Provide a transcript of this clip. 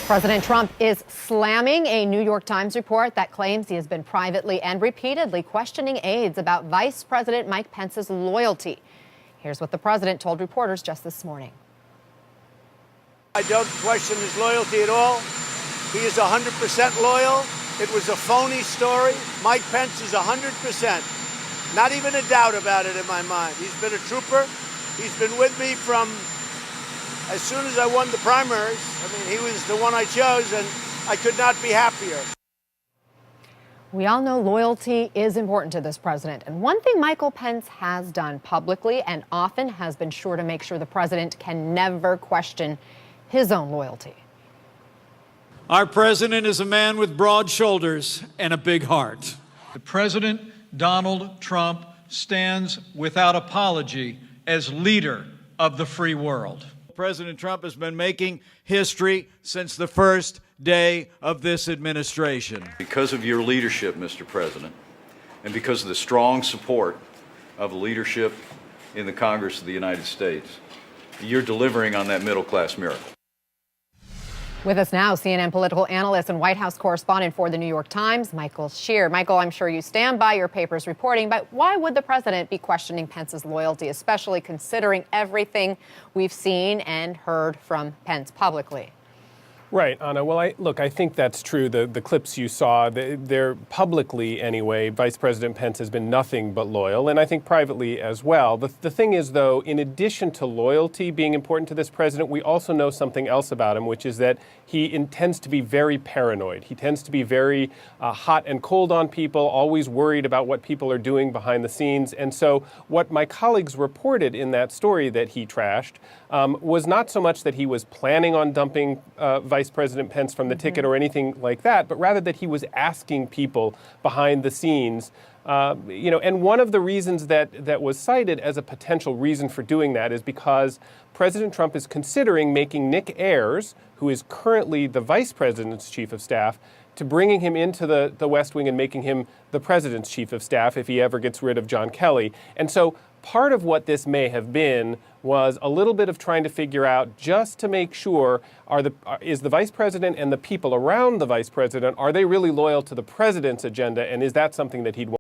President Trump is slamming a New York Times report that claims he has been privately and repeatedly questioning aides about Vice President Mike Pence's loyalty. Here's what the president told reporters just this morning. I don't question his loyalty at all. He is 100% loyal. It was a phony story. Mike Pence is 100%. Not even a doubt about it in my mind. He's been a trooper. He's been with me from as soon as I won the primaries. I mean, he was the one I chose, and I could not be happier. We all know loyalty is important to this president. And one thing Michael Pence has done publicly and often has been sure to make sure the president can never question his own loyalty. Our president is a man with broad shoulders and a big heart. The President Donald Trump stands without apology as leader of the free world. President Trump has been making history since the first day of this administration. Because of your leadership, Mr. President, and because of the strong support of the leadership in the Congress of the United States, you're delivering on that middle-class miracle. With us now, CNN political analyst and White House correspondent for the New York Times, Michael Shear. Michael, I'm sure you stand by your paper's reporting, but why would the president be questioning Pence's loyalty, especially considering everything we've seen and heard from Pence publicly? Right, Anna. Well, I think that's true. The clips you saw, they're publicly anyway, Vice President Pence has been nothing but loyal, and I think privately as well. The thing is, though, in addition to loyalty being important to this president, we also know something else about him, which is that he intends to be very paranoid. He tends to be very hot and cold on people, always worried about what people are doing behind the scenes. And so what my colleagues reported in that story that he trashed was not so much that he was planning on dumping Vice President Pence from the ticket or anything like that, but rather that he was asking people behind the scenes. And one of the reasons that was cited as a potential reason for doing that is because President Trump is considering making Nick Ayers, who is currently the Vice President's Chief of Staff, to bringing him into the West Wing and making him the President's Chief of Staff if he ever gets rid of John Kelly. And so part of what this may have been was a little bit of trying to figure out, just to make sure, is the Vice President and the people around the Vice President, are they really loyal to the President's agenda, and is that something that he'd want?